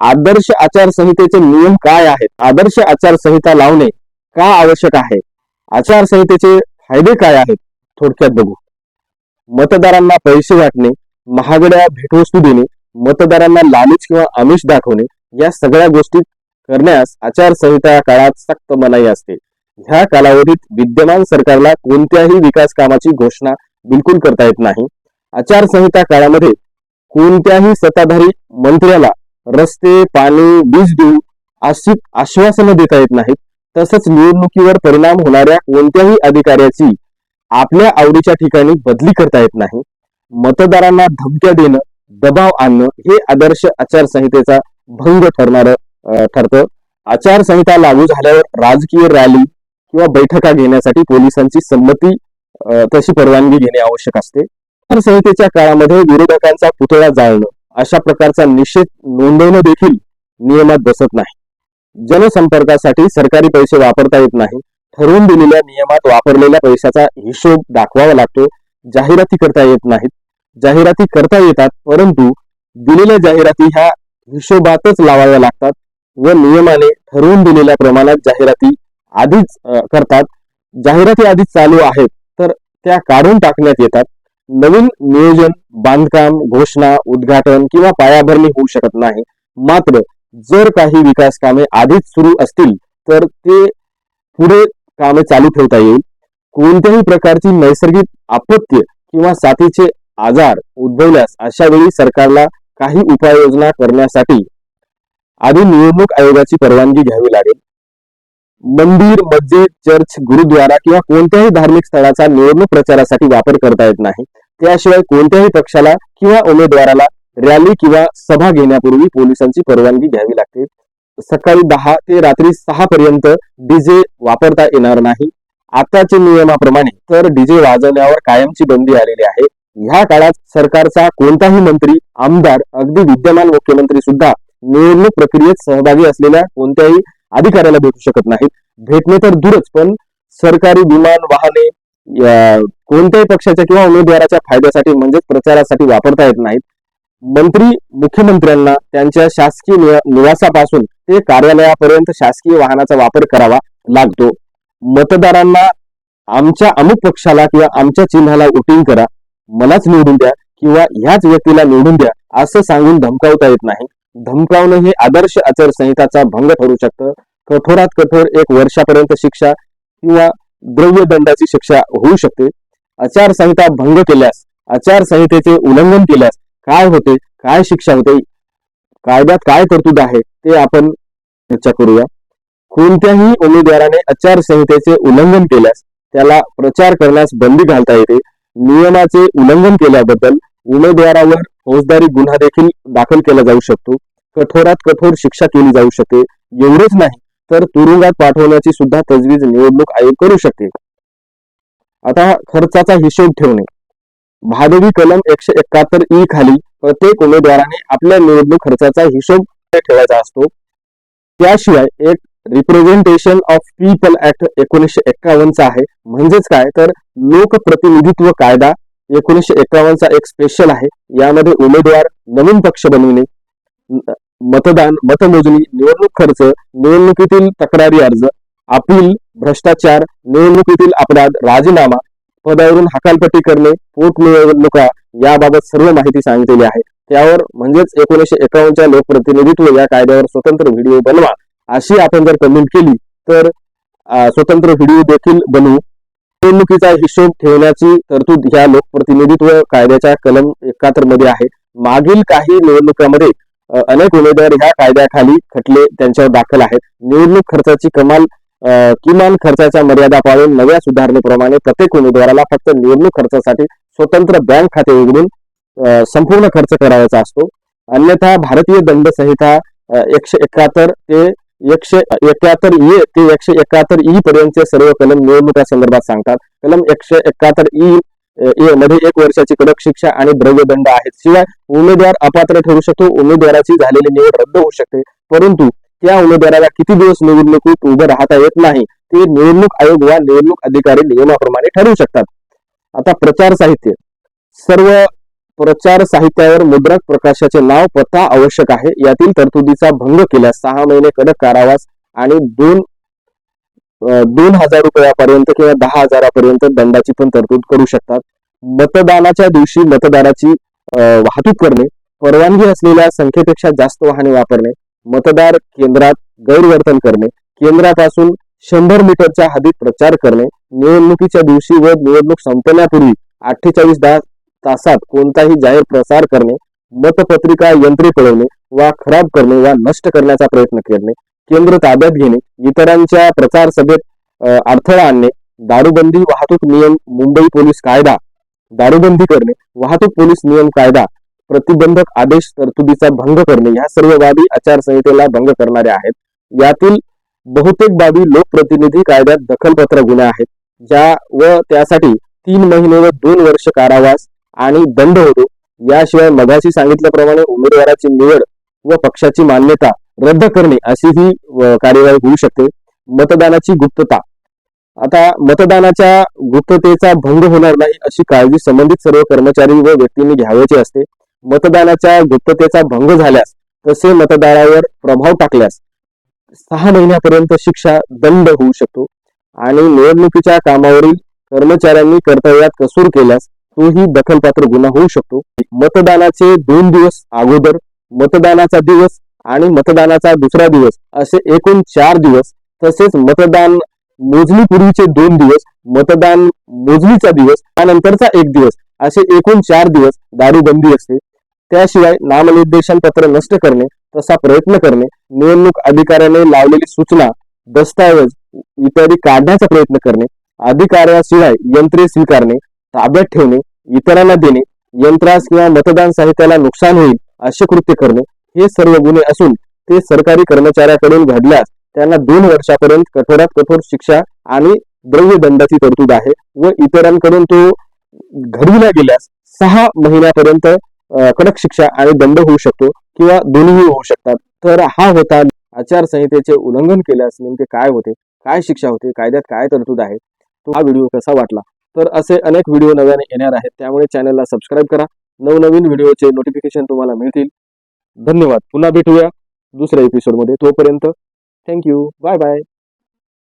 आदर्श आचारसंहितेचे नियम काय आहेत, आदर्श आचारसंहिता लावणे का आवश्यक आहे, आचारसंहितेचे फायदे काय आहेत, थोडक्यात बघू. मतदारांना पैसे वाटणे, महागड्या भेटवस्तू देणे, मतदारांना लालच किंवा आमिष दाखवणे या सगळ्या गोष्टी करण्यास आचारसंहिता काळात सक्त मनाई असते. ह्या कालावधीत विद्यमान सरकारला कोणत्याही विकास कामाची घोषणा बिलकुल करता येत नाही. आचारसंहिता काळामध्ये कोणत्याही सत्ताधारी मंत्र्याला रस्ते, पाणी, वीज देऊ अशी आश्वासनं देता येत नाहीत. तसंच निवडणुकीवर परिणाम होणाऱ्या कोणत्याही अधिकाऱ्याची आपल्या आवडीच्या ठिकाणी बदली करता येत नाही. मतदारांना धमक्या देणं, दबाव आणणं हे आदर्श आचारसंहितेचा भंग ठरतं. आचारसंहिता लागू झाल्यावर राजकीय रॅली किंवा बैठका घेण्यासाठी पोलिसांची संमती तशी परवानगी घेणे आवश्यक असते. आचारसंहितेच्या काळामध्ये विरोधकांचा पुतळा जाळणं अशा प्रकारचा निषेध नोंदवणं देखील नियमात बसत नाही. जनसंपर्कासाठी सरकारी पैसे वापरता येत नाही. ठरवून दिलेल्या नियमात वापरलेल्या पैशाचा हिशोब दाखवावा लागतो. जाहिराती करता येत नाहीत. जाहिराती करता येतात परंतु दिलेल्या जाहिराती ह्या हिशोबातच लावाव्या लागतात व नियमाने ठरवून दिलेल्या प्रमाणात जाहिराती आधीच करतात. जाहिराती आधीच चालू आहेत तर त्या काढून टाकण्यात येतात. नवीन नियोजन, बांधकाम, घोषणा, उद्घाटन किंवा पायाभरणी होऊ शकत नाही. मात्र जर काही विकास कामे आधीच सुरू असतील तर ते पुढे कामे चालू ठेवता येईल. कोणत्याही प्रकारची नैसर्गिक आपत्ती किंवा साथीचे आजार उद्भवल्यास अशा वेळी सरकारला काही उपाययोजना करण्यासाठी आधी निवडणूक आयोगाची परवानगी घ्यावी लागेल. मंदिर, मस्जिद, चर्च, गुरुद्वारा किंवा कोणत्याही धार्मिक स्थळाचा निवडणूक प्रचारासाठी वापर करता येत नाही. त्याशिवाय कोणत्याही पक्षाला किंवा उमेदवाराला रॅली किंवा सभा घेण्यापूर्वी पोलिसांची परवानगी घ्यावी लागते. सकाळी 10 ते रात्री 6 पर्यंत डीजे वापरता येणार नाही. आताच्या नियमाप्रमाणे तर डीजे वाजवण्यावर कायमची बंदी आलेली आहे. ह्या काळात सरकारचा कोणताही मंत्री, आमदार, अगदी विद्यमान मुख्यमंत्री सुद्धा निवडणूक प्रक्रियेत सहभागी असलेल्या कोणत्याही अधिकाऱ्याला भेटू शकत नाहीत. भेटणे तर दूरच पण सरकारी विमान, वाहने कोणत्याही पक्षाच्या किंवा उमेदवाराच्या फायद्यासाठी म्हणजेच प्रचारासाठी वापरता येत नाहीत. मंत्री, मुख्यमंत्र्यांना त्यांच्या शासकीय निवासापासून ते कार्यालयापर्यंत शासकीय वाहनाचा वापर करावा लागतो. मतदारांना आमच्या अमुक पक्षाला किंवा आमच्या चिन्हाला वोटिंग करा, मलाच निवडून द्या किंवा ह्याच व्यक्तीला निवडून द्या असं सांगून धमकावता येत नाही. धमकावणं हे आदर्श आचारसंहिताचा भंग ठरू शकतं. कठोरात कठोर 1 वर्षापर्यंत शिक्षा किंवा द्रव्यदंडाची शिक्षा होऊ शकते. आचारसंहिता भंग केल्यास, आचारसंहितेचे उल्लंघन केल्यास काय होते, काय शिक्षा होते, कायद्यात काय तरतूद आहे ते आपण चर्चा करूया. कोणत्याही उमेदवाराने आचारसंहितेचे उल्लंघन केल्यास त्याला प्रचार करण्यास बंदी घालता येते. नियमाचे उल्लंघन केल्याबद्दल उमेदवारावर फौजदारी गुन्हा देखील दाखल केला जाऊ शकतो. कठोरात कठोर शिक्षा केली जाऊ शकते. एवढेच नाही तर तुरुंगात पाठवण्याची सुद्धा तजवीज निवडणूक आयोग करू शकते. आता खर्चाचा हिशोब ठेवणे. भादवी कलम 171 खाली प्रत्येक उमेदवाराने आपल्या निवडणूक खर्चाचा हिशोब ठेवायचा असतो. त्याशिवाय एक रिप्रेझेंटेशन ऑफ पीपल ऍक्ट 1951 आहे. म्हणजेच काय तर लोकप्रतिनिधित्व कायदा 1951 एक स्पेशल आहे. यामध्ये उमेदवार, नवीन पक्ष बनविणे, मतदान, मतमोजणी, निवडणूक खर्च, निवडणुकीतील तक्रारी अर्ज, अपील, भ्रष्टाचार, निवडणुकीतील अपराध, राजीनामा, पदावरून हकालपट्टी करणे, पोटनिवडणुका याबाबत सर्व माहिती सांगितलेली आहे. त्यावर म्हणजेच 1951च्या लोकप्रतिनिधित्व या कायद्यावर स्वतंत्र व्हिडिओ बनवा अशी आपण जर कमेंट केली तर स्वतंत्र व्हिडिओ देखील बनवू. निवडणुकीचा हिशोब ठेवण्याची तरतूद ह्या लोकप्रतिनिधित्व कायद्याच्या कलम 71 मध्ये आहे. मागील काही निवडणुकांमध्ये अनेक उमेदवार ह्या कायद्याखाली खटले त्यांच्यावर दाखल आहेत. निवडणूक खर्चाची किमान खर्चाच्या मर्यादा पाळून नव्या सुधारणेप्रमाणे प्रत्येक उमेदवाराला फक्त निवडणूक खर्चासाठी स्वतंत्र बँक खाते उघडून संपूर्ण खर्च करायचा असतो. अन्यथा भारतीय दंड संहिता 171 ते 171 ते 171 पर्यंतचे सर्व कलम निवडणुका संदर्भात सांगतात. कलम 171 मध्ये 1 वर्षाची कडक शिक्षा आणि द्रव्यदंड आहेत. शिवाय उमेदवार अपात्र ठरू शकतो. उमेदवाराची झालेली निवड रद्द होऊ शकते. परंतु त्या उमेदवाराला किती दिवस निवडणुकीत उभं राहता येत नाही ते निवडणूक आयोग वा निवडणूक अधिकारी नियमाप्रमाणे ठरवू शकतात. आता प्रचार साहित्य. सर्व प्रचार साहित्यावर मुद्रक प्रकाशाचे नाव पत्ता आवश्यक आहे. यातील तरतुदीचा भंग केल्यास 6 महिने कडक कारावास आणि 2,000 रुपयापर्यंत किंवा 10,000पर्यंत दंडाची पण तरतूद करू शकतात. मतदानाच्या दिवशी मतदाराची वाहतूक करणे, परवानगी असलेल्या संख्येपेक्षा जास्त वाहने वापरणे, मतदार केंद्रात गैरवर्तन करणे, केंद्रापासून 100 मीटरच्या हद्दीत प्रचार करणे, निवडणुकीच्या दिवशी व निवडणूक संपण्यापूर्वी 48 तासात कोणताही जाहीर प्रसार करणे, मतपत्रिका यंत्रे पळवणे वा खराब करणे वा नष्ट करण्याचा प्रयत्न करणे, केंद्र ताब्यात घेणे, इतरांच्या प्रचार सभेत अडथळा आणणे, दारूबंदी वाहतूक नियम मुंबई पोलीस कायदा दारूबंदी करणे, वाहतूक पोलीस नियम कायदा प्रतिबंधक आदेश तरतुदीचा भंग करणे, ह्या सर्व बाबी आचारसंहितेला भंग करणाऱ्या आहेत. यातील बहुतेक बाबी लोकप्रतिनिधी कायद्यात दखलपत्र गुन्हे आहेत, ज्या व त्यासाठी 3 महिने व 2 वर्ष कारावास आणि दंड होतो. याशिवाय मगाशी सांगितल्याप्रमाणे उमेदवाराची निवड व पक्षाची मान्यता रद्द करणे अशी ही कार्यवाही होऊ शकते. मतदानाची गुप्तता. आता मतदानाच्या गुप्ततेचा भंग होणार नाही अशी काळजी संबंधित सर्व कर्मचारी व व्यक्तींनी घ्यावयाची असते. मतदानाच्या गुप्ततेचा भंग झाल्यास तसे मतदारावर प्रभाव टाकल्यास 6 महिन्यापर्यंत शिक्षा, दंड होऊ शकतो आणि निवडणुकीच्या कामावरील कर्मचाऱ्यांनी कर्तव्यात कसूर केल्यास तोही दखलपात्र गुन्हा होऊ शकतो. मतदानाचे 2 दिवस अगोदर, मतदानाचा दिवस आणि मतदानाचा दुसरा दिवस असे एकूण 4 दिवस, तसेच मतदान मोजणीपूर्वीचे 2 दिवस, मतदान मोजणीचा दिवस, त्यानंतरचा 1 दिवस असे एकूण 4 दिवस दारूबंदी असते. त्याशिवाय नामनिर्देशन पत्र नष्ट करणे, तसा प्रयत्न करणे, निवडणूक अधिकाऱ्याने लावलेली सूचना, दस्तावेज इत्यादी काढण्याचा प्रयत्न करणे, अधिकाऱ्याशिवाय यंत्रे स्वीकारणे, ताब्यात ठेवणे, इतरांना देणे, यंत्रास किंवा मतदान साहित्याला नुकसान होईल असे कृत्य करणे, हे सर्व गुन्हे असून ते सरकारी कर्मचाऱ्याकडून घडल्यास त्यांना 2 वर्षापर्यंत कठोरात कठोर शिक्षा आणि द्रव्य दंडाची तरतूद आहे व इतरांकडून तो घडविला गेल्यास 6 महिन्यापर्यंत कडक शिक्षा आणि दंड होऊ शकतो किंवा दोन्ही होऊ शकतात. तर हा होता आचारसंहितेचे उल्लंघन केल्यास नेमके काय होते, काय शिक्षा होते, कायद्यात काय तरतूद आहे. तो हा व्हिडिओ कसा वाटला? तर असे अनेक व्हिडिओ नव्याने येणार आहेत, त्यामुळे चॅनलला सबस्क्राईब करा. नवनवीन व्हिडिओचे नोटिफिकेशन तुम्हाला मिळतील. धन्यवाद. पुन्हा भेटूया दुसऱ्या एपिसोडमध्ये. तोपर्यंत थँक्यू. Bye bye.